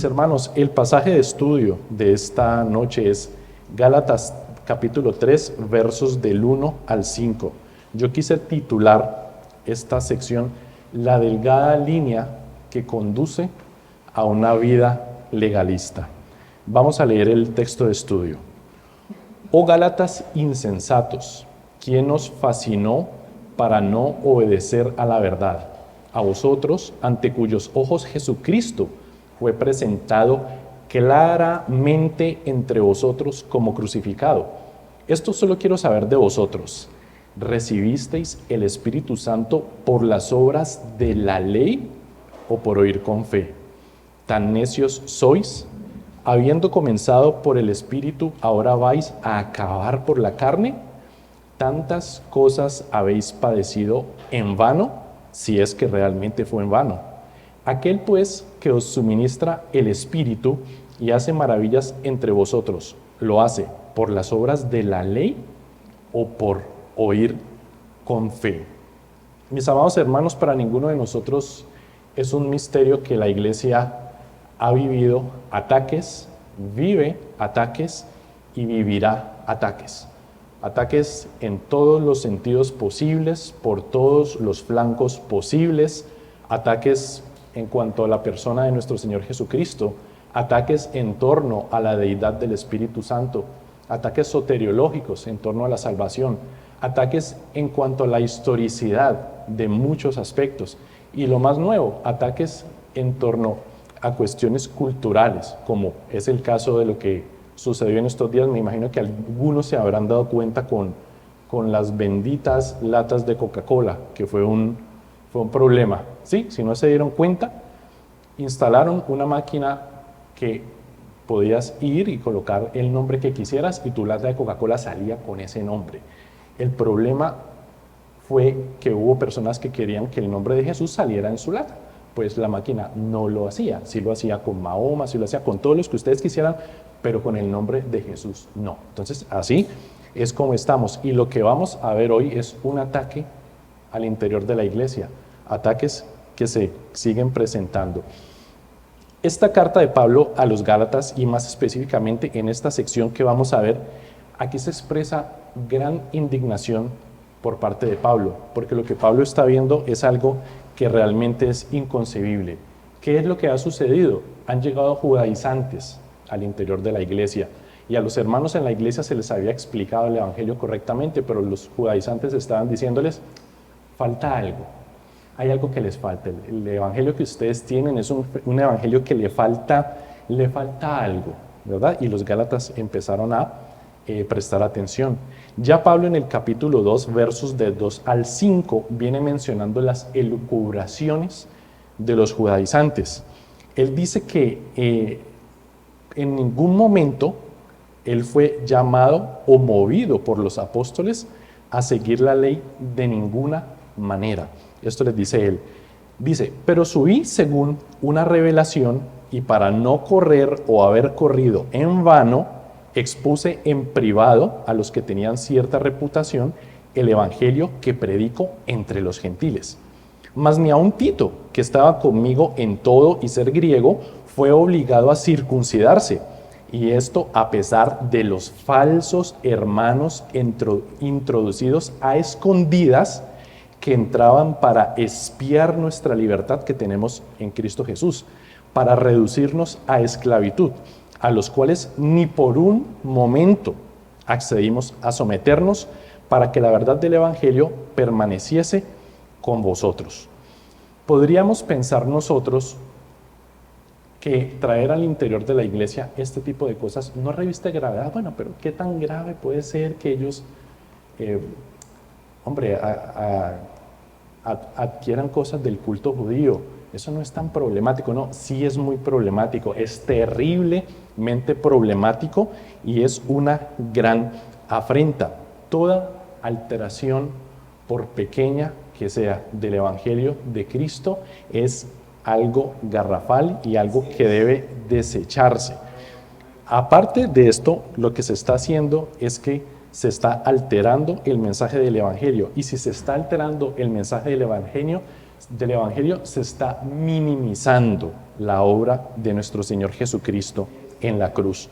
Mis hermanos, el pasaje de estudio de esta noche es Gálatas capítulo 3, versos del 1 al 5. Yo quise titular esta sección La delgada línea que conduce a una vida legalista. Vamos a leer el texto de estudio. Oh Gálatas insensatos, ¿quién os fascinó para no obedecer a la verdad? A vosotros, ante cuyos ojos Jesucristo fue presentado claramente entre vosotros como crucificado. Esto solo quiero saber de vosotros. ¿Recibisteis el Espíritu Santo por las obras de la ley o por oír con fe? ¿Tan necios sois? Habiendo comenzado por el Espíritu, ¿ahora vais a acabar por la carne? ¿Tantas cosas habéis padecido en vano, si es que realmente fue en vano? Aquel pues que os suministra el Espíritu y hace maravillas entre vosotros, ¿lo hace por las obras de la ley o por oír con fe? Mis amados hermanos, para ninguno de nosotros es un misterio que la Iglesia ha vivido ataques, vive ataques y vivirá ataques. Ataques en todos los sentidos posibles, por todos los flancos posibles, ataques en cuanto a la persona de nuestro Señor Jesucristo, ataques en torno a la deidad del Espíritu Santo, ataques soteriológicos en torno a la salvación, ataques en cuanto a la historicidad de muchos aspectos y lo más nuevo, ataques en torno a cuestiones culturales, como es el caso de lo que sucedió en estos días. Me imagino que algunos se habrán dado cuenta con las benditas latas de Coca-Cola, que fue un problema. ¿Sí? Si no se dieron cuenta, instalaron una máquina que podías ir y colocar el nombre que quisieras y tu lata de Coca-Cola salía con ese nombre. El problema fue que hubo personas que querían que el nombre de Jesús saliera en su lata. Pues la máquina no lo hacía, sí lo hacía con Mahoma, sí lo hacía con todos los que ustedes quisieran, pero con el nombre de Jesús no. Entonces así es como estamos, y lo que vamos a ver hoy es un ataque al interior de la iglesia, ataques que se siguen presentando. Esta carta de Pablo a los Gálatas, y más específicamente en esta sección que vamos a ver, aquí se expresa gran indignación por parte de Pablo, porque lo que Pablo está viendo es algo que realmente es inconcebible. ¿Qué es lo que ha sucedido? Han llegado judaizantes al interior de la iglesia, y a los hermanos en la iglesia se les había explicado el evangelio correctamente, pero los judaizantes estaban diciéndoles, falta algo, hay algo que les falta. El evangelio que ustedes tienen es un evangelio que le falta algo, ¿verdad? Y los Gálatas empezaron a prestar atención. Ya Pablo en el capítulo 2, versos de 2 al 5, viene mencionando las elucubraciones de los judaizantes. Él dice que en ningún momento él fue llamado o movido por los apóstoles a seguir la ley de ninguna manera. Esto les dice él. Dice, pero subí según una revelación, y para no correr o haber corrido en vano, expuse en privado a los que tenían cierta reputación el evangelio que predico entre los gentiles. Mas ni aun Tito, que estaba conmigo en todo y ser griego, fue obligado a circuncidarse, y esto a pesar de los falsos hermanos introducidos a escondidas que entraban para espiar nuestra libertad que tenemos en Cristo Jesús, para reducirnos a esclavitud, a los cuales ni por un momento accedimos a someternos para que la verdad del evangelio permaneciese con vosotros. Podríamos pensar nosotros que traer al interior de la iglesia este tipo de cosas no reviste gravedad. Bueno, pero ¿qué tan grave puede ser que ellos, adquieran cosas del culto judío? Eso no es tan problemático. No, sí es muy problemático, es terriblemente problemático y es una gran afrenta. Toda alteración, por pequeña que sea, del evangelio de Cristo es algo garrafal y algo que debe desecharse. Aparte de esto, lo que se está haciendo es que se está alterando el mensaje del evangelio, y si se está alterando el mensaje del evangelio, del Evangelio se está minimizando la obra de nuestro Señor Jesucristo en la cruz.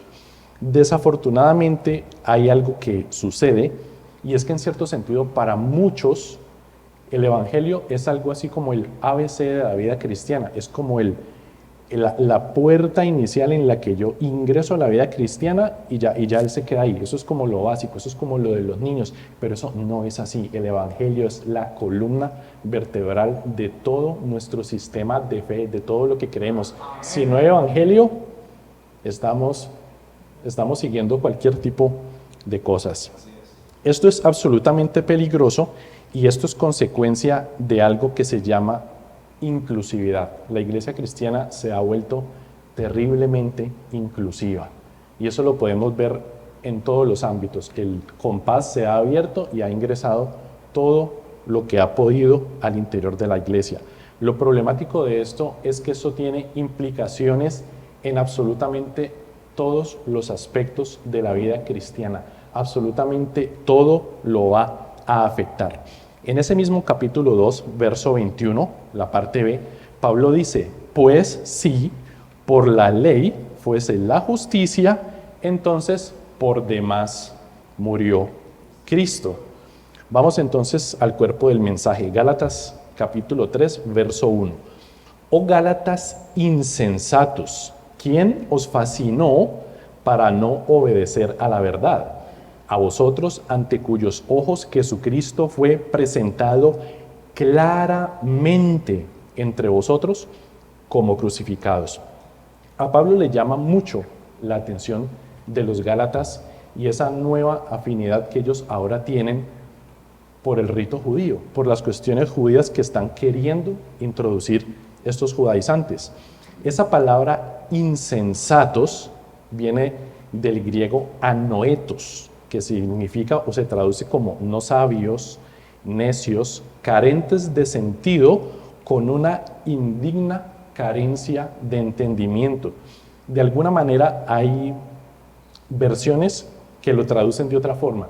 Desafortunadamente hay algo que sucede, y es que en cierto sentido para muchos el Evangelio es algo así como el ABC de la vida cristiana, es como la puerta inicial en la que yo ingreso a la vida cristiana y ya Él se queda ahí. Eso es como lo básico, eso es como lo de los niños, pero eso no es así. El Evangelio es la columna vertebral de todo nuestro sistema de fe, de todo lo que creemos. Si no hay Evangelio, estamos siguiendo cualquier tipo de cosas. Esto es absolutamente peligroso y esto es consecuencia de algo que se llama inclusividad. La iglesia cristiana se ha vuelto terriblemente inclusiva y eso lo podemos ver en todos los ámbitos. El compás se ha abierto y ha ingresado todo lo que ha podido al interior de la iglesia. Lo problemático de esto es que eso tiene implicaciones en absolutamente todos los aspectos de la vida cristiana. Absolutamente todo lo va a afectar. En ese mismo capítulo 2, verso 21, la parte B, Pablo dice, pues si por la ley fuese la justicia, entonces por demás murió Cristo. Vamos entonces al cuerpo del mensaje. Gálatas capítulo 3, verso 1. Oh Gálatas insensatos, ¿quién os fascinó para no obedecer a la verdad? A vosotros, ante cuyos ojos Jesucristo fue presentado claramente entre vosotros como crucificados. A Pablo le llama mucho la atención de los Gálatas y esa nueva afinidad que ellos ahora tienen por el rito judío, por las cuestiones judías que están queriendo introducir estos judaizantes. Esa palabra insensatos viene del griego anoetos, que significa o se traduce como no sabios, necios, carentes de sentido, con una indigna carencia de entendimiento. De alguna manera hay versiones que lo traducen de otra forma,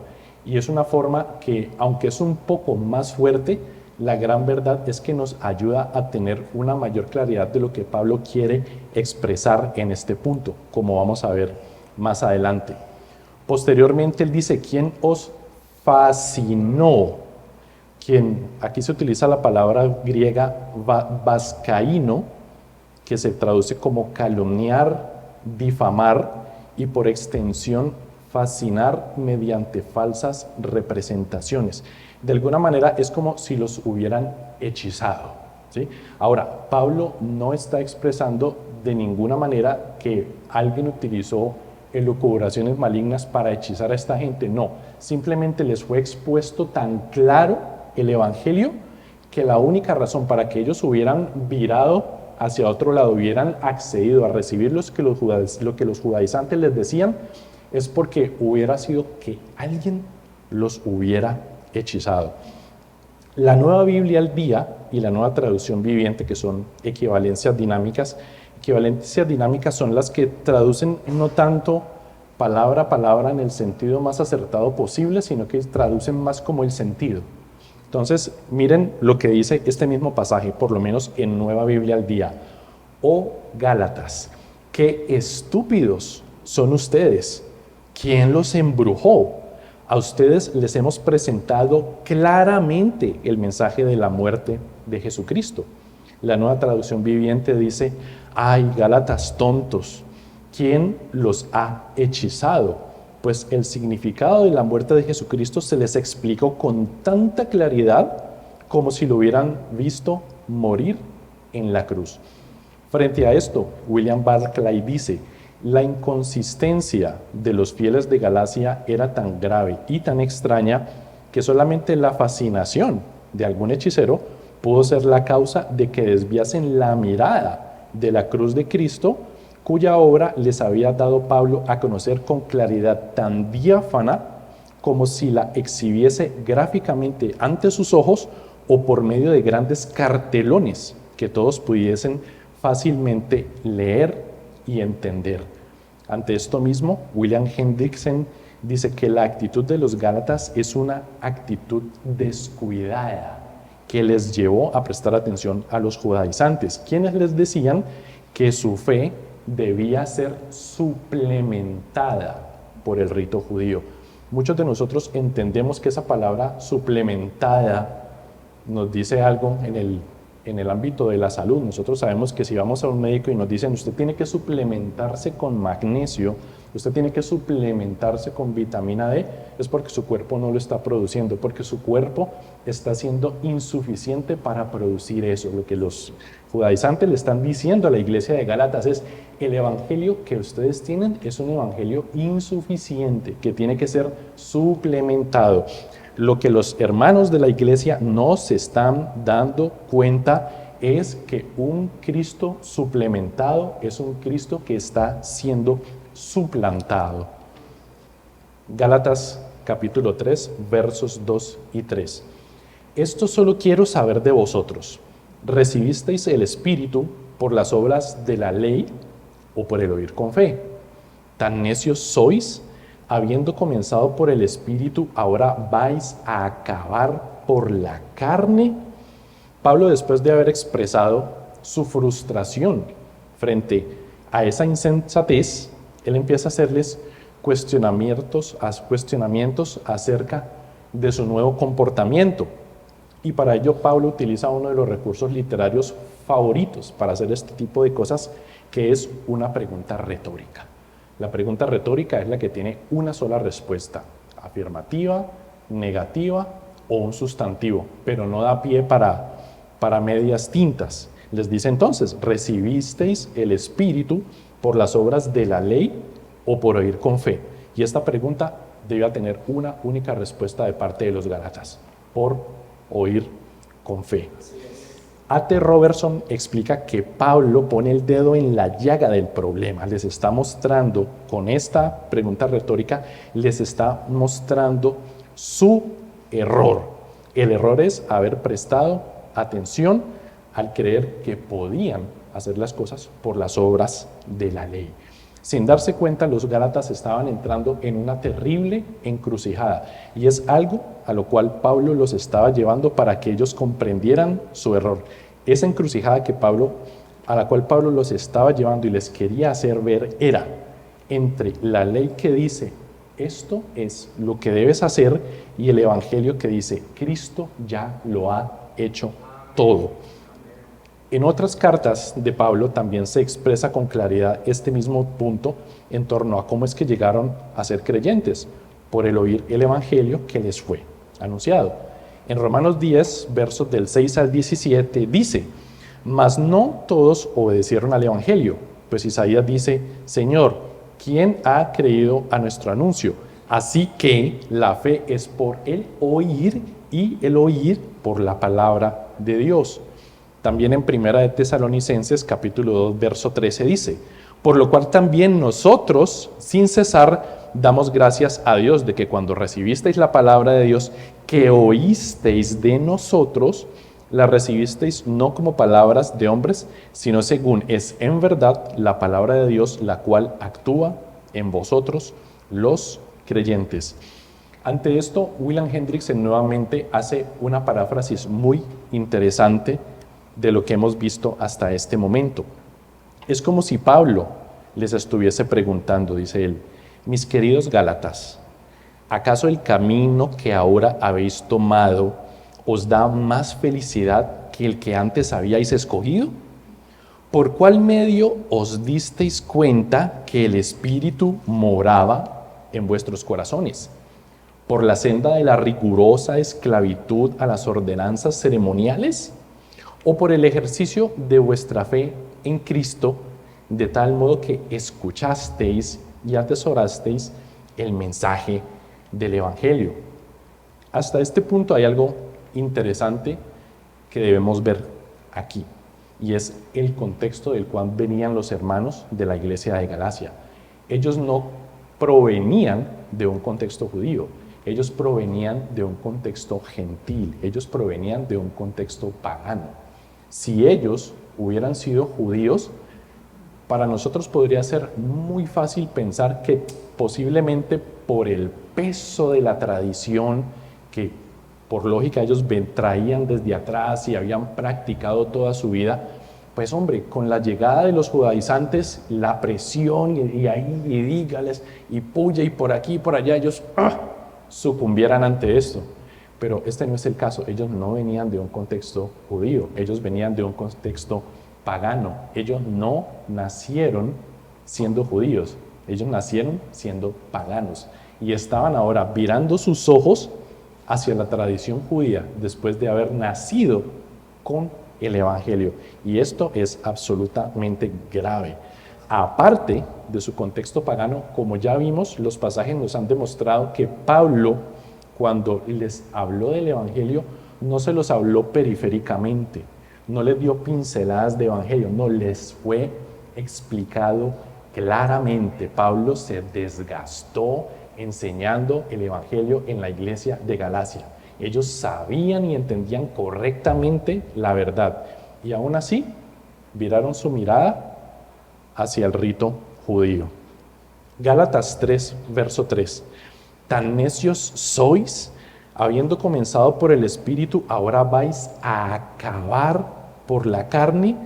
y es una forma que, aunque es un poco más fuerte, la gran verdad es que nos ayuda a tener una mayor claridad de lo que Pablo quiere expresar en este punto, como vamos a ver más adelante. Posteriormente él dice, ¿quién os fascinó? Aquí se utiliza la palabra griega vascaíno, que se traduce como calumniar, difamar y por extensión fascinar mediante falsas representaciones. De alguna manera es como si los hubieran hechizado, ¿sí? Ahora, Pablo no está expresando de ninguna manera que alguien utilizó elucubraciones malignas para hechizar a esta gente, no, simplemente les fue expuesto tan claro el Evangelio que la única razón para que ellos hubieran virado hacia otro lado, hubieran accedido a recibir lo que los judaizantes les decían, es porque hubiera sido que alguien los hubiera hechizado. La Nueva Biblia al Día y la Nueva Traducción Viviente, que son equivalencias dinámicas son las que traducen no tanto palabra a palabra en el sentido más acertado posible, sino que traducen más como el sentido. Entonces, miren lo que dice este mismo pasaje, por lo menos en Nueva Biblia al Día. Oh Gálatas, qué estúpidos son ustedes. ¿Quién los embrujó? A ustedes les hemos presentado claramente el mensaje de la muerte de Jesucristo. La Nueva Traducción Viviente dice, ay, Gálatas tontos, ¿quién los ha hechizado? Pues el significado de la muerte de Jesucristo se les explicó con tanta claridad como si lo hubieran visto morir en la cruz. Frente a esto, William Barclay dice, la inconsistencia de los fieles de Galacia era tan grave y tan extraña que solamente la fascinación de algún hechicero pudo ser la causa de que desviasen la mirada de la cruz de Cristo, cuya obra les había dado Pablo a conocer con claridad tan diáfana como si la exhibiese gráficamente ante sus ojos o por medio de grandes cartelones que todos pudiesen fácilmente leer y entender. Ante esto mismo, William Hendrickson dice que la actitud de los Gálatas es una actitud descuidada que les llevó a prestar atención a los judaizantes, quienes les decían que su fe debía ser suplementada por el rito judío. Muchos de nosotros entendemos que esa palabra suplementada nos dice algo en el ámbito de la salud. Nosotros sabemos que si vamos a un médico y nos dicen usted tiene que suplementarse con magnesio, usted tiene que suplementarse con vitamina D, es porque su cuerpo no lo está produciendo, porque su cuerpo está siendo insuficiente para producir eso. Lo que los judaizantes le están diciendo a la iglesia de Gálatas es: el evangelio que ustedes tienen es un evangelio insuficiente, que tiene que ser suplementado. Lo que los hermanos de la iglesia no se están dando cuenta es que un Cristo suplementado es un Cristo que está siendo suplantado. Gálatas capítulo 3, versos 2 y 3. Esto solo quiero saber de vosotros. ¿Recibisteis el Espíritu por las obras de la ley o por el oír con fe? ¿Tan necios sois? Habiendo comenzado por el Espíritu, ¿ahora vais a acabar por la carne? Pablo, después de haber expresado su frustración frente a esa insensatez, él empieza a hacerles cuestionamientos acerca de su nuevo comportamiento. Y para ello Pablo utiliza uno de los recursos literarios favoritos para hacer este tipo de cosas, que es una pregunta retórica. La pregunta retórica es la que tiene una sola respuesta: afirmativa, negativa o un sustantivo, pero no da pie para medias tintas. Les dice entonces: ¿recibisteis el Espíritu por las obras de la ley o por oír con fe? Y esta pregunta debe tener una única respuesta de parte de los Gálatas: por oír con fe. A.T. Robertson explica que Pablo pone el dedo en la llaga del problema. Les está mostrando, con esta pregunta retórica, les está mostrando su error. El error es haber prestado atención al creer que podían hacer las cosas por las obras de la ley. Sin darse cuenta, los Gálatas estaban entrando en una terrible encrucijada, y es algo a lo cual Pablo los estaba llevando para que ellos comprendieran su error. Esa encrucijada a la cual Pablo los estaba llevando y les quería hacer ver era entre la ley que dice esto es lo que debes hacer y el evangelio que dice Cristo ya lo ha hecho todo. En otras cartas de Pablo también se expresa con claridad este mismo punto en torno a cómo es que llegaron a ser creyentes: por el oír el evangelio que les fue anunciado. En Romanos 10, versos del 6 al 17 dice: mas no todos obedecieron al evangelio, pues Isaías dice: Señor, ¿quién ha creído a nuestro anuncio? Así que la fe es por el oír y el oír por la palabra de Dios. También en Primera de Tesalonicenses capítulo 2 verso 13 dice: por lo cual también nosotros sin cesar damos gracias a Dios de que cuando recibisteis la palabra de Dios que oísteis de nosotros, la recibisteis no como palabras de hombres, sino según es en verdad la palabra de Dios, la cual actúa en vosotros los creyentes. Ante esto, William Hendriksen nuevamente hace una paráfrasis muy interesante de lo que hemos visto hasta este momento. Es como si Pablo les estuviese preguntando, dice él: mis queridos Gálatas, ¿acaso el camino que ahora habéis tomado os da más felicidad que el que antes habíais escogido? ¿Por cuál medio os disteis cuenta que el Espíritu moraba en vuestros corazones? ¿Por la senda de la rigurosa esclavitud a las ordenanzas ceremoniales? ¿O por el ejercicio de vuestra fe en Cristo, de tal modo que escuchasteis y atesorasteis el mensaje del Evangelio? Hasta este punto hay algo interesante que debemos ver aquí, y es el contexto del cual venían los hermanos de la iglesia de Galacia. Ellos no provenían de un contexto judío, ellos provenían de un contexto gentil, ellos provenían de un contexto pagano. Si ellos hubieran sido judíos, para nosotros podría ser muy fácil pensar que posiblemente por el peso de la tradición que por lógica ellos traían desde atrás y habían practicado toda su vida, pues hombre, con la llegada de los judaizantes, la presión y ahí y dígales y puya y por aquí y por allá, ellos sucumbieran ante esto. Pero este no es el caso, ellos no venían de un contexto judío, ellos venían de un contexto pagano, ellos no nacieron siendo judíos, ellos nacieron siendo paganos y estaban ahora virando sus ojos hacia la tradición judía después de haber nacido con el Evangelio. Y esto es absolutamente grave. Aparte de su contexto pagano, como ya vimos, los pasajes nos han demostrado que Pablo, cuando les habló del Evangelio, no se los habló periféricamente, no les dio pinceladas de Evangelio, no, les fue explicado claramente. Pablo se desgastó enseñando el Evangelio en la iglesia de Galacia. Ellos sabían y entendían correctamente la verdad y aún así viraron su mirada hacia el rito judío. Gálatas 3, verso 3. Tan necios sois, habiendo comenzado por el Espíritu, ahora vais a acabar por la carne.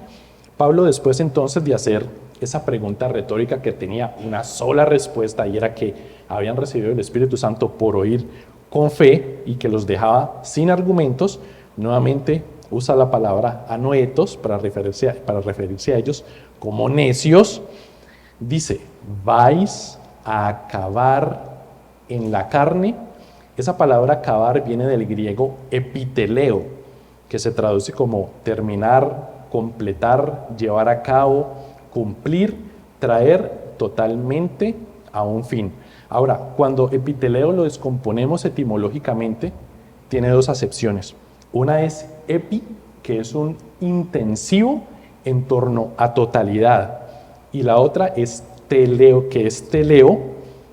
Pablo, después entonces de hacer esa pregunta retórica que tenía una sola respuesta y era que habían recibido el Espíritu Santo por oír con fe y que los dejaba sin argumentos, nuevamente usa la palabra anoetos para referirse a ellos como necios. Dice, vais a acabar en la carne. Esa palabra acabar viene del griego epiteleo, que se traduce como terminar, completar, llevar a cabo, cumplir, traer totalmente a un fin. Ahora, cuando epiteleo lo descomponemos etimológicamente, tiene dos acepciones. Una es epi, que es un intensivo en torno a totalidad, y la otra es teleo, que es teleo,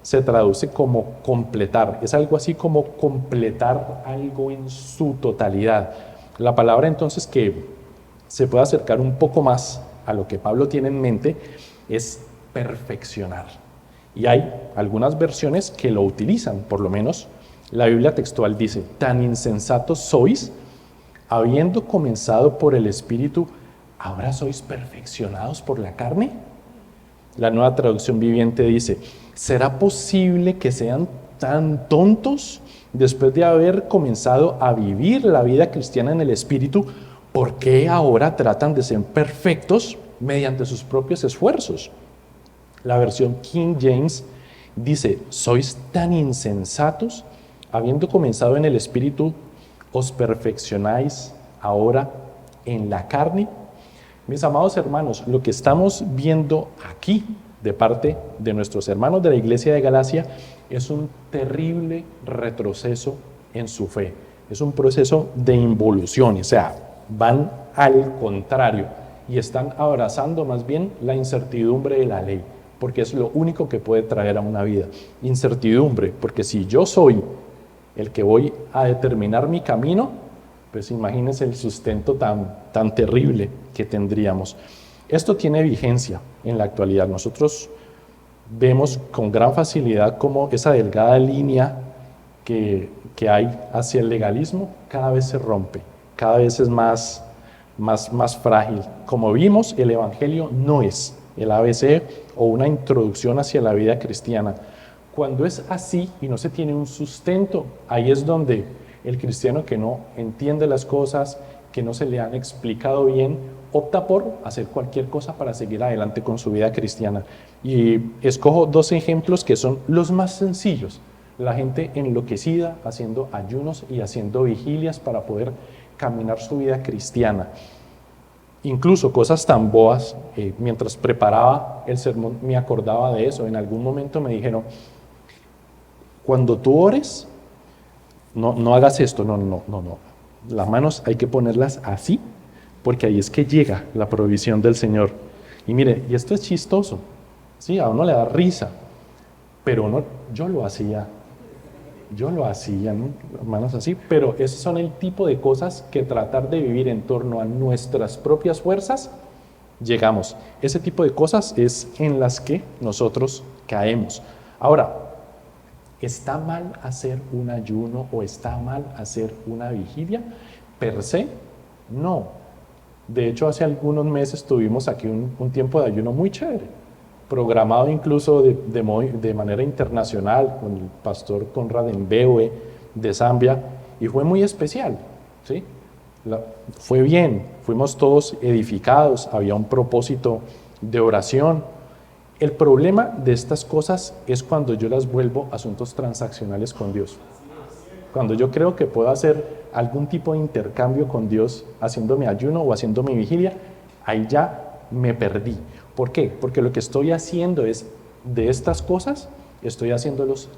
se traduce como completar. Es algo así como completar algo en su totalidad. La palabra entonces que se puede acercar un poco más a lo que Pablo tiene en mente es perfeccionar. Y hay algunas versiones que lo utilizan, por lo menos la Biblia textual dice, tan insensatos sois, habiendo comenzado por el Espíritu, ¿ahora sois perfeccionados por la carne? La Nueva Traducción Viviente dice, ¿será posible que sean tan tontos después de haber comenzado a vivir la vida cristiana en el Espíritu? ¿Por qué ahora tratan de ser perfectos mediante sus propios esfuerzos? La versión King James dice, sois tan insensatos, habiendo comenzado en el Espíritu, os perfeccionáis ahora en la carne. Mis amados hermanos, lo que estamos viendo aquí de parte de nuestros hermanos de la iglesia de Galacia es un terrible retroceso en su fe. Es un proceso de involución, o sea, van al contrario y están abrazando más bien la incertidumbre de la ley, porque es lo único que puede traer a una vida. Incertidumbre, porque si yo soy el que voy a determinar mi camino, pues imagínense el sustento tan terrible que tendríamos. Esto tiene vigencia en la actualidad. Nosotros vemos con gran facilidad cómo esa delgada línea que hay hacia el legalismo cada vez se rompe, cada vez es más frágil. Como vimos, el Evangelio no es el ABC o una introducción hacia la vida cristiana. Cuando es así y no se tiene un sustento, ahí es donde el cristiano que no entiende las cosas, que no se le han explicado bien, opta por hacer cualquier cosa para seguir adelante con su vida cristiana. Y escojo dos ejemplos que son los más sencillos. La gente enloquecida haciendo ayunos y haciendo vigilias para poder caminar su vida cristiana. Incluso cosas tan boas, mientras preparaba el sermón me acordaba de eso. En algún momento me dijeron, cuando tú ores, no hagas esto, no. Las manos hay que ponerlas así, porque ahí es que llega la provisión del Señor. Y mire, y esto es chistoso, ¿sí? A uno le da risa, pero yo lo hacía, ¿no? Manos así, pero esos son el tipo de cosas que tratar de vivir en torno a nuestras propias fuerzas, llegamos. Ese tipo de cosas es en las que nosotros caemos. Ahora, ¿Está mal hacer un ayuno o está mal hacer una vigilia? Per se, no. De hecho, hace algunos meses tuvimos aquí un tiempo de ayuno muy chévere, programado incluso de manera internacional con el pastor Conrad Mbewe de Zambia, y fue muy especial, ¿sí? Fue bien, fuimos todos edificados, había un propósito de oración. El problema de estas cosas es cuando yo las vuelvo asuntos transaccionales con Dios. Cuando yo creo que puedo hacer algún tipo de intercambio con Dios haciendo mi ayuno o haciendo mi vigilia, ahí ya me perdí. ¿Por qué? Porque lo que estoy haciendo es, de estas cosas, estoy haciéndolos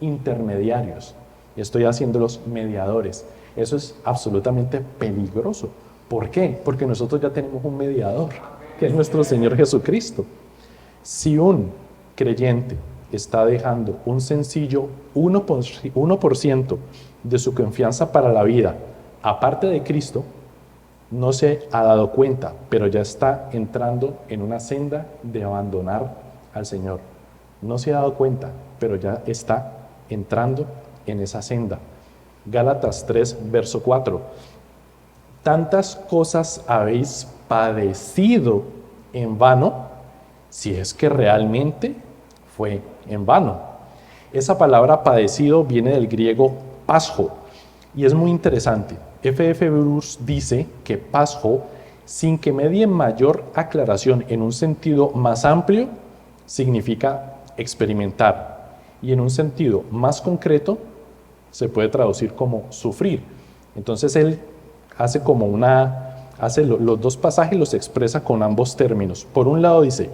intermediarios, estoy haciéndolos mediadores. Eso es absolutamente peligroso. ¿Por qué? Porque nosotros ya tenemos un mediador, que es nuestro Señor Jesucristo. Si un creyente está dejando un sencillo 1% de su confianza para la vida, aparte de Cristo, no se ha dado cuenta, pero ya está entrando en una senda de abandonar al Señor. No se ha dado cuenta, pero ya está entrando en esa senda. Gálatas 3, verso 4. Tantas cosas habéis padecido en vano, si es que realmente fue en vano. Esa palabra padecido viene del griego pasjo y es muy interesante. F.F. Bruce dice que pasjo, sin que medie mayor aclaración en un sentido más amplio, significa experimentar, y en un sentido más concreto se puede traducir como sufrir. Entonces él hace los dos pasajes los expresa con ambos términos. Por un lado dice,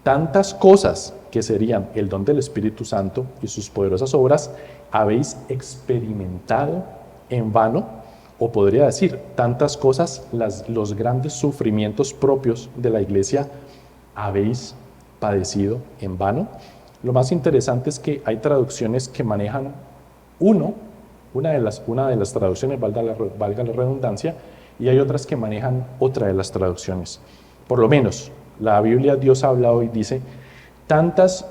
tantas cosas que serían el don del Espíritu Santo y sus poderosas obras, habéis experimentado en vano, o podría decir, tantas cosas, los grandes sufrimientos propios de la iglesia, habéis padecido en vano. Lo más interesante es que hay traducciones que manejan una de las traducciones, valga la redundancia, y hay otras que manejan otra de las traducciones. Por lo menos, la Biblia Dios habla hoy, dice, tantas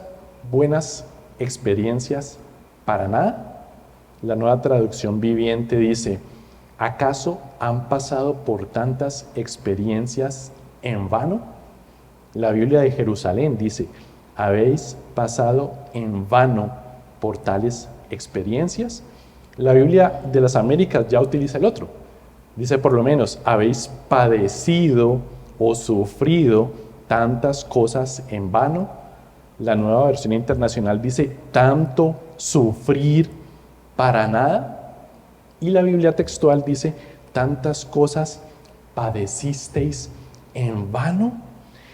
buenas experiencias para nada. La Nueva Traducción Viviente dice, ¿acaso han pasado por tantas experiencias en vano? La Biblia de Jerusalén dice, ¿habéis pasado en vano por tales experiencias? La Biblia de las Américas ya utiliza el otro. Dice por lo menos, ¿habéis padecido o sufrido tantas cosas en vano? La Nueva Versión Internacional dice, ¿tanto sufrir para nada? Y la Biblia textual dice, ¿tantas cosas padecisteis en vano?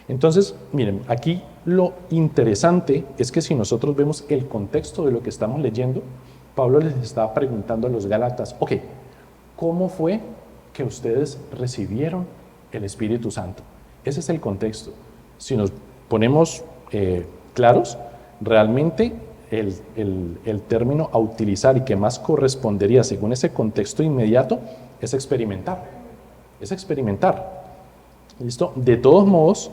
Entonces, miren, aquí lo interesante es que si nosotros vemos el contexto de lo que estamos leyendo, Pablo les estaba preguntando a los Gálatas, ok, ¿cómo fue que ustedes recibieron el Espíritu Santo? Ese es el contexto. Si nos ponemos claros, realmente el término a utilizar y que más correspondería según ese contexto inmediato es experimentar. Es experimentar. ¿Listo? De todos modos,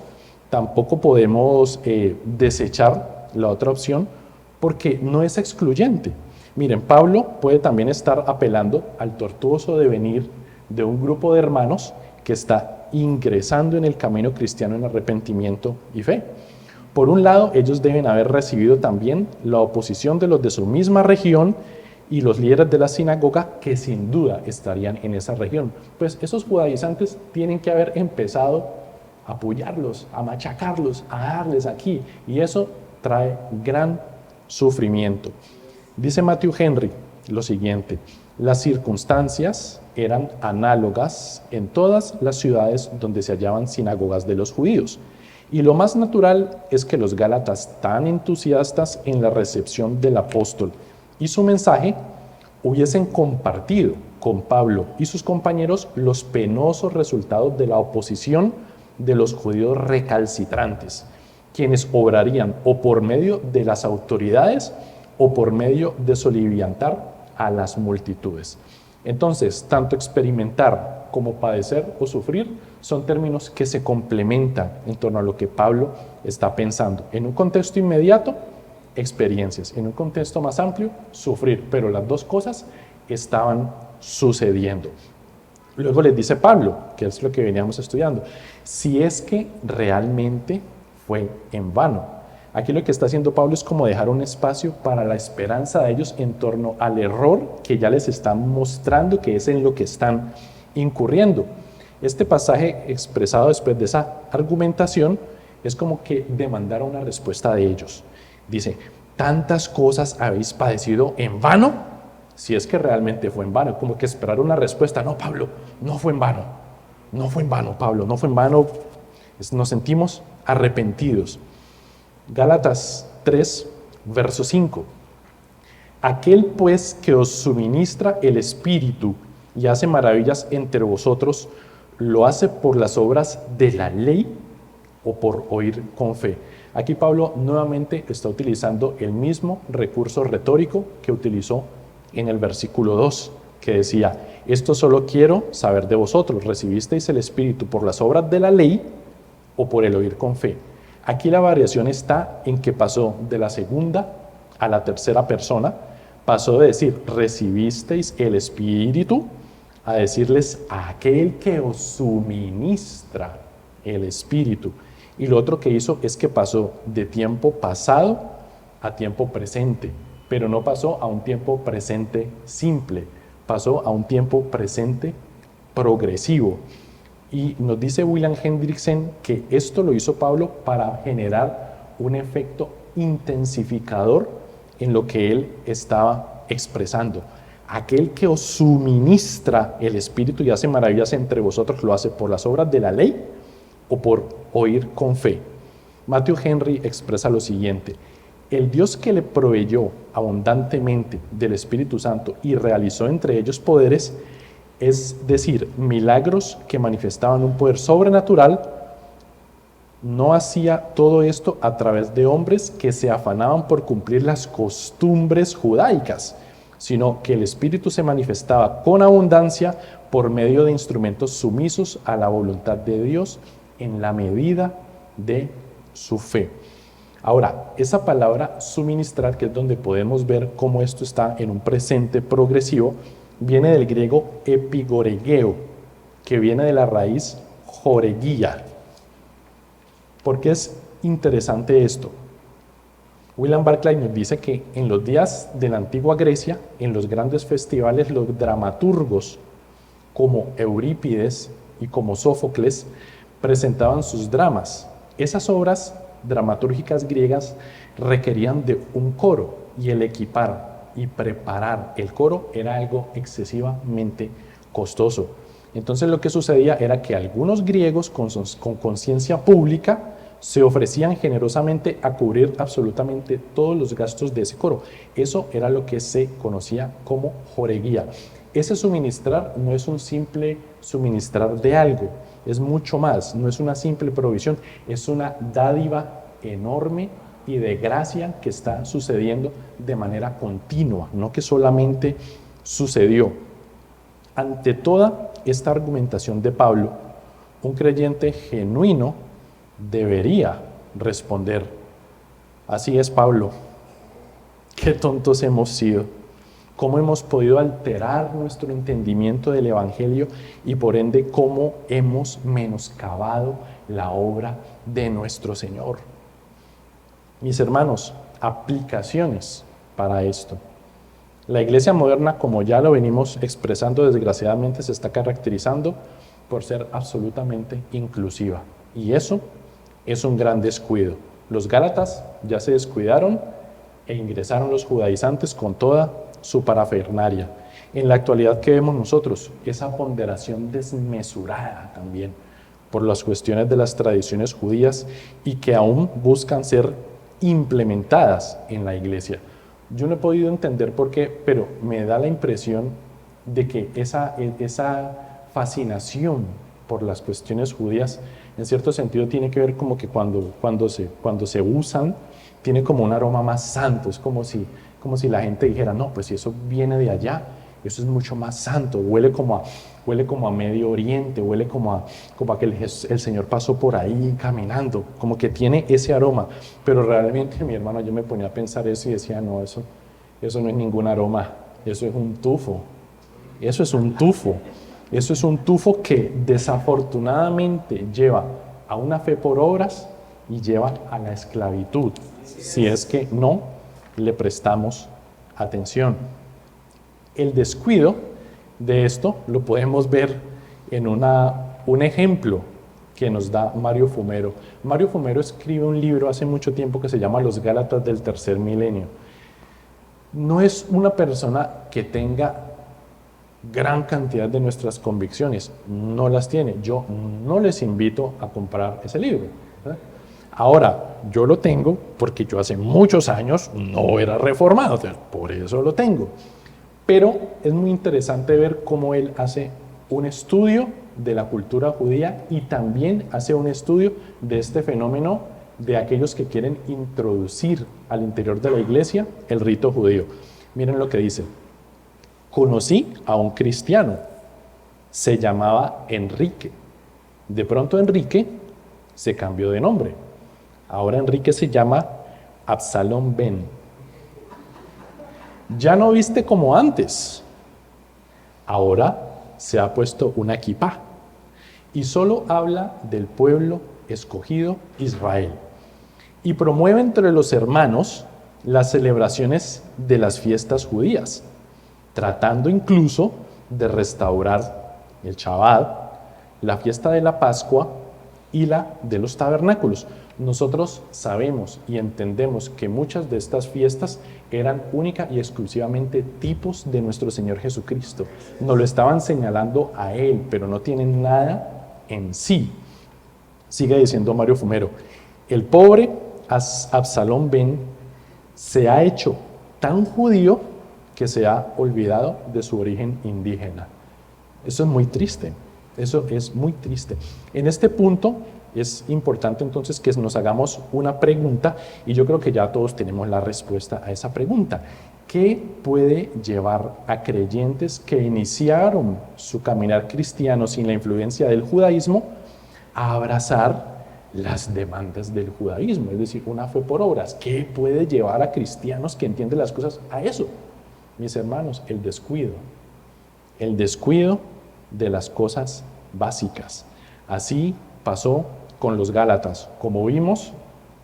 tampoco podemos desechar la otra opción porque no es excluyente. Miren, Pablo puede también estar apelando al tortuoso devenir de un grupo de hermanos que está ingresando en el camino cristiano en arrepentimiento y fe. Por un lado, ellos deben haber recibido también la oposición de los de su misma región y los líderes de la sinagoga que sin duda estarían en esa región. Pues esos judaizantes tienen que haber empezado a apoyarlos, a machacarlos, a darles aquí, y eso trae gran sufrimiento. Dice Matthew Henry lo siguiente, las circunstancias eran análogas en todas las ciudades donde se hallaban sinagogas de los judíos. Y lo más natural es que los gálatas, tan entusiastas en la recepción del apóstol y su mensaje, hubiesen compartido con Pablo y sus compañeros los penosos resultados de la oposición de los judíos recalcitrantes, quienes obrarían o por medio de las autoridades o por medio de soliviantar a las multitudes. Entonces, tanto experimentar como padecer o sufrir son términos que se complementan en torno a lo que Pablo está pensando. En un contexto inmediato, experiencias. En un contexto más amplio, sufrir, pero las dos cosas estaban sucediendo. Luego les dice Pablo, que es lo que veníamos estudiando, si es que realmente fue en vano. Aquí lo que está haciendo Pablo es como dejar un espacio para la esperanza de ellos en torno al error que ya les está mostrando que es en lo que están incurriendo. Este pasaje expresado después de esa argumentación es como que demandara una respuesta de ellos. Dice, ¿tantas cosas habéis padecido en vano? Si es que realmente fue en vano, como que esperar una respuesta. No, Pablo, no fue en vano. No fue en vano, Pablo, no fue en vano. Nos sentimos arrepentidos. Gálatas 3, verso 5. Aquel pues que os suministra el Espíritu y hace maravillas entre vosotros, ¿lo hace por las obras de la ley o por oír con fe? Aquí Pablo nuevamente está utilizando el mismo recurso retórico que utilizó en el versículo 2, que decía, esto solo quiero saber de vosotros, ¿recibisteis el Espíritu por las obras de la ley o por el oír con fe? Aquí la variación está en que pasó de la segunda a la tercera persona, pasó de decir, ¿recibisteis el Espíritu? A decirles, a aquel que os suministra el Espíritu. Y lo otro que hizo es que pasó de tiempo pasado a tiempo presente, pero no pasó a un tiempo presente simple, pasó a un tiempo presente progresivo. Y nos dice William Hendrickson que esto lo hizo Pablo para generar un efecto intensificador en lo que él estaba expresando. Aquel que os suministra el Espíritu y hace maravillas entre vosotros, ¿lo hace por las obras de la ley o por oír con fe? Matthew Henry expresa lo siguiente: el Dios que le proveyó abundantemente del Espíritu Santo y realizó entre ellos poderes, es decir, milagros que manifestaban un poder sobrenatural, no hacía todo esto a través de hombres que se afanaban por cumplir las costumbres judaicas, sino que el Espíritu se manifestaba con abundancia por medio de instrumentos sumisos a la voluntad de Dios en la medida de su fe. Ahora, esa palabra suministrar, que es donde podemos ver cómo esto está en un presente progresivo, viene del griego epigoregeo, que viene de la raíz joreguía. ¿Por qué es interesante esto? William Barclay nos dice que en los días de la antigua Grecia, en los grandes festivales, los dramaturgos como Eurípides y como Sófocles presentaban sus dramas. Esas obras dramatúrgicas griegas requerían de un coro, y el equipar y preparar el coro era algo excesivamente costoso. Entonces lo que sucedía era que algunos griegos con conciencia pública se ofrecían generosamente a cubrir absolutamente todos los gastos de ese coro. Eso era lo que se conocía como joreguía. Ese suministrar no es un simple suministrar de algo, es mucho más, no es una simple provisión, es una dádiva enorme y de gracia que está sucediendo de manera continua, no que solamente sucedió. Ante toda esta argumentación de Pablo, un creyente genuino debería responder: así es, Pablo, qué tontos hemos sido, cómo hemos podido alterar nuestro entendimiento del Evangelio y por ende cómo hemos menoscabado la obra de nuestro Señor. Mis hermanos, aplicaciones para esto. La iglesia moderna, como ya lo venimos expresando, desgraciadamente se está caracterizando por ser absolutamente inclusiva. Y eso es un gran descuido. Los gálatas ya se descuidaron e ingresaron los judaizantes con toda su parafernalia. En la actualidad, ¿qué vemos nosotros? Esa ponderación desmesurada también por las cuestiones de las tradiciones judías y que aún buscan ser implementadas en la iglesia. Yo no he podido entender por qué, pero me da la impresión de que esa fascinación por las cuestiones judías, en cierto sentido, tiene que ver como que cuando se usan, tiene como un aroma más santo. Es como si la gente dijera, no, pues si eso viene de allá, Eso es mucho más santo, huele como a Medio Oriente, huele como a que el Señor pasó por ahí caminando, como que tiene ese aroma. Pero realmente, mi hermano, yo me ponía a pensar eso y decía, no, eso no es ningún aroma, eso es un tufo. Eso es un tufo. Eso es un tufo que desafortunadamente lleva a una fe por obras y lleva a la esclavitud, si es que no le prestamos atención. El descuido de esto lo podemos ver en un ejemplo que nos da Mario Fumero. Mario Fumero escribe un libro hace mucho tiempo que se llama Los Gálatas del Tercer Milenio. No es una persona que tenga gran cantidad de nuestras convicciones, no las tiene. Yo no les invito a comprar ese libro. Ahora, yo lo tengo porque yo hace muchos años no era reformado, por eso lo tengo. Pero es muy interesante ver cómo él hace un estudio de la cultura judía y también hace un estudio de este fenómeno de aquellos que quieren introducir al interior de la iglesia el rito judío. Miren lo que dice. Conocí a un cristiano, se llamaba Enrique. De pronto Enrique se cambió de nombre. Ahora Enrique se llama Absalom Ben. Ya no viste como antes. Ahora se ha puesto una kipá y solo habla del pueblo escogido Israel. Y promueve entre los hermanos las celebraciones de las fiestas judías, tratando incluso de restaurar el Shabbat, la fiesta de la Pascua y la de los tabernáculos. Nosotros sabemos y entendemos que muchas de estas fiestas eran única y exclusivamente tipos de nuestro Señor Jesucristo. Nos lo estaban señalando a Él, pero no tienen nada en sí. Sigue diciendo Mario Fumero, el pobre Absalom Ben se ha hecho tan judío que se ha olvidado de su origen indígena. Eso es muy triste, eso es muy triste. En este punto es importante entonces que nos hagamos una pregunta y yo creo que ya todos tenemos la respuesta a esa pregunta. ¿Qué puede llevar a creyentes que iniciaron su caminar cristiano sin la influencia del judaísmo a abrazar las demandas del judaísmo? Es decir, una fe por obras. ¿Qué puede llevar a cristianos que entienden las cosas a eso? Mis hermanos, el descuido de las cosas básicas. Así pasó con los Gálatas. Como vimos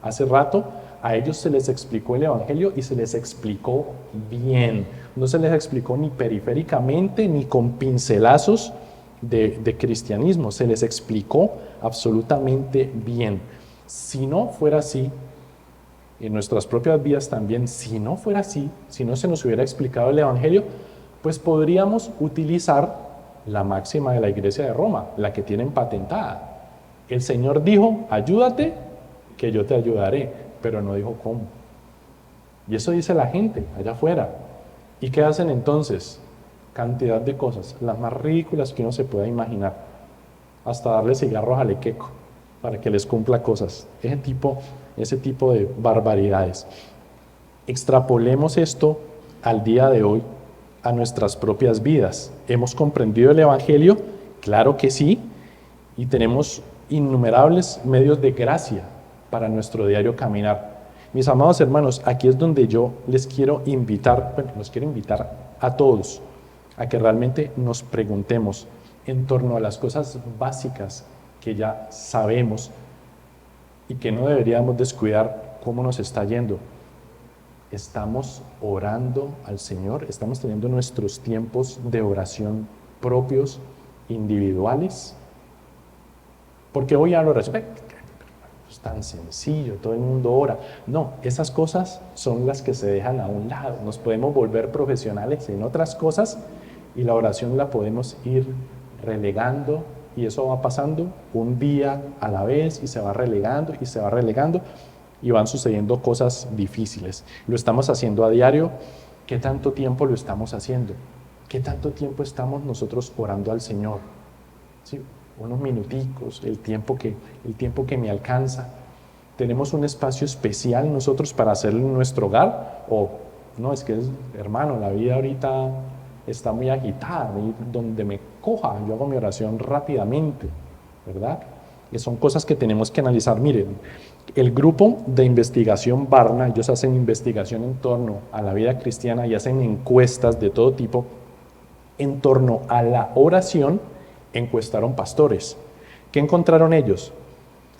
hace rato, a ellos se les explicó el Evangelio y se les explicó bien. No se les explicó ni periféricamente ni con pincelazos de cristianismo. Se les explicó absolutamente bien. Si no fuera así, en nuestras propias vidas también, si no fuera así, si no se nos hubiera explicado el Evangelio, pues podríamos utilizar la máxima de la Iglesia de Roma, la que tienen patentada. El Señor dijo, ayúdate, que yo te ayudaré, pero no dijo cómo. Y eso dice la gente allá afuera. ¿Y qué hacen entonces? Cantidad de cosas, las más ridículas que uno se pueda imaginar. Hasta darle cigarros al equeco para que les cumpla cosas. Ese tipo de barbaridades. Extrapolemos esto al día de hoy a nuestras propias vidas. ¿Hemos comprendido el Evangelio? Claro que sí. Y tenemos innumerables medios de gracia para nuestro diario caminar. Mis amados hermanos, aquí es donde yo los quiero invitar a todos a que realmente nos preguntemos en torno a las cosas básicas que ya sabemos y que no deberíamos descuidar cómo nos está yendo. ¿Estamos orando al Señor? ¿Estamos teniendo nuestros tiempos de oración propios, individuales? Porque hoy hablo respecto. Es tan sencillo, todo el mundo ora. No, esas cosas son las que se dejan a un lado. Nos podemos volver profesionales en otras cosas y la oración la podemos ir relegando y eso va pasando un día a la vez y se va relegando y se va relegando y van sucediendo cosas difíciles. Lo estamos haciendo a diario. ¿Qué tanto tiempo lo estamos haciendo? ¿Qué tanto tiempo estamos nosotros orando al Señor? ¿Sí? Unos minuticos, el tiempo que me alcanza. ¿Tenemos un espacio especial nosotros para hacerlo en nuestro hogar? O no, es que hermano, la vida ahorita está muy agitada, y donde me coja, yo hago mi oración rápidamente, ¿verdad? Y son cosas que tenemos que analizar. Miren, el grupo de investigación Barna, ellos hacen investigación en torno a la vida cristiana y hacen encuestas de todo tipo. En torno a la oración, encuestaron pastores. ¿Qué encontraron ellos?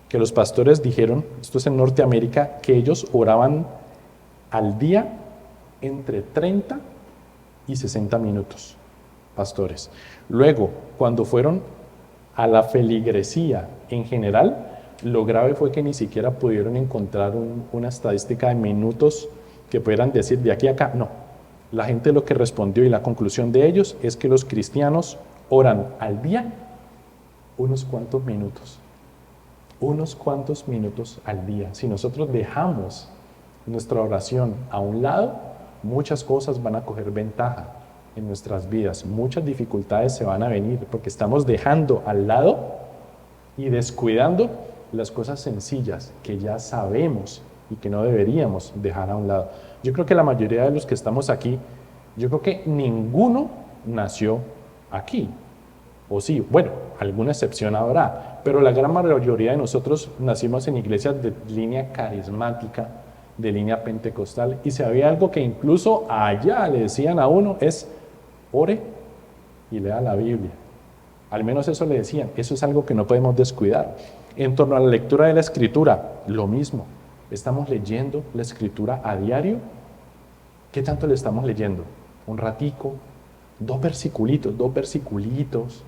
Que los pastores dijeron, esto es en Norteamérica, que ellos oraban al día entre 30 y 60 minutos, pastores. Luego, cuando fueron a la feligresía en general, lo grave fue que ni siquiera pudieron encontrar una estadística de minutos que pudieran decir de aquí a acá. No, la gente lo que respondió y la conclusión de ellos es que los cristianos oran al día unos cuantos minutos al día. Si nosotros dejamos nuestra oración a un lado, muchas cosas van a coger ventaja en nuestras vidas, muchas dificultades se van a venir porque estamos dejando al lado y descuidando las cosas sencillas que ya sabemos y que no deberíamos dejar a un lado. Yo creo que la mayoría de los que estamos aquí, yo creo que ninguno nació aquí. O sí, bueno, alguna excepción habrá, pero la gran mayoría de nosotros nacimos en iglesias de línea carismática, de línea pentecostal, y si había algo que incluso allá le decían a uno es, ore y lea la Biblia. Al menos eso le decían, eso es algo que no podemos descuidar. En torno a la lectura de la Escritura, lo mismo. ¿Estamos leyendo la Escritura a diario? ¿Qué tanto le estamos leyendo? ¿Un ratico? ¿Dos versiculitos?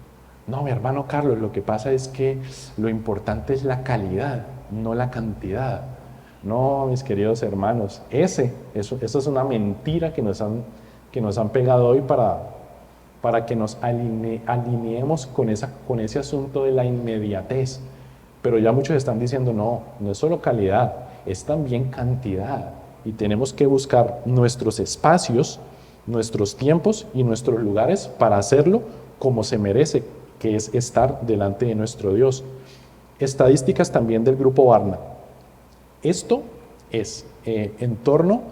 No, mi hermano Carlos, lo que pasa es que lo importante es la calidad, no la cantidad. No, mis queridos hermanos, eso es una mentira que nos han pegado hoy para que nos alineemos con ese asunto de la inmediatez. Pero ya muchos están diciendo, no es solo calidad, es también cantidad. Y tenemos que buscar nuestros espacios, nuestros tiempos y nuestros lugares para hacerlo como se merece, que es estar delante de nuestro Dios. Estadísticas también del grupo Barna. Esto es en torno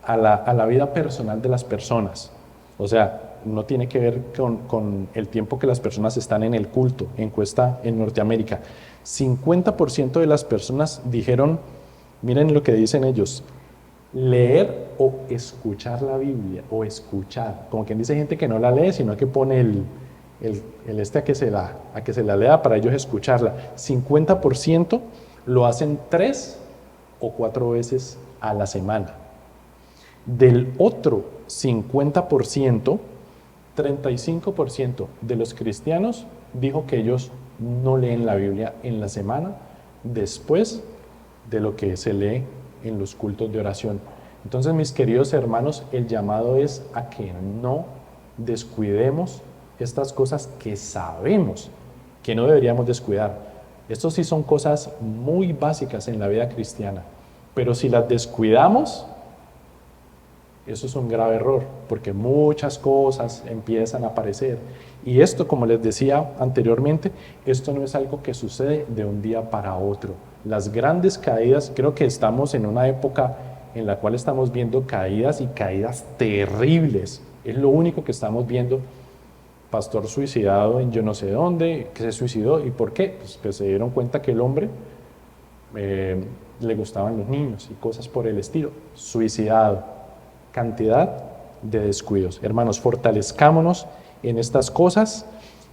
a la vida personal de las personas. O sea, no tiene que ver con el tiempo que las personas están en el culto. Encuesta en Norteamérica. 50% de las personas dijeron, miren lo que dicen ellos, leer o escuchar la Biblia, o escuchar. Como quien dice, gente que no la lee, sino que pone a que se la lea para ellos escucharla. 50% lo hacen 3 o 4 veces a la semana. Del otro 50%, 35% de los cristianos dijo que ellos no leen la Biblia en la semana después de lo que se lee en los cultos de oración. Entonces, mis queridos hermanos, el llamado es a que no descuidemos estas cosas que sabemos que no deberíamos descuidar. Estos sí son cosas muy básicas en la vida cristiana, pero si las descuidamos, eso es un grave error, porque muchas cosas empiezan a aparecer. Y esto, como les decía anteriormente, esto no es algo que sucede de un día para otro. Las grandes caídas, creo que estamos en una época en la cual estamos viendo caídas y caídas terribles. Es lo único que estamos viendo. Pastor suicidado en yo no sé dónde, que se suicidó. ¿Y por qué? Pues se dieron cuenta que el hombre le gustaban los niños y cosas por el estilo. Suicidado. Cantidad de descuidos. Hermanos, fortalezcámonos en estas cosas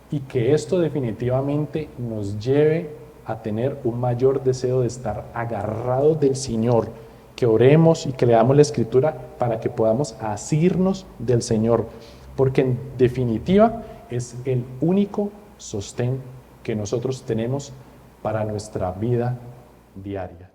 y que esto definitivamente nos lleve a tener un mayor deseo de estar agarrados del Señor, que oremos y que leamos la Escritura para que podamos asirnos del Señor, porque en definitiva es el único sostén que nosotros tenemos para nuestra vida diaria.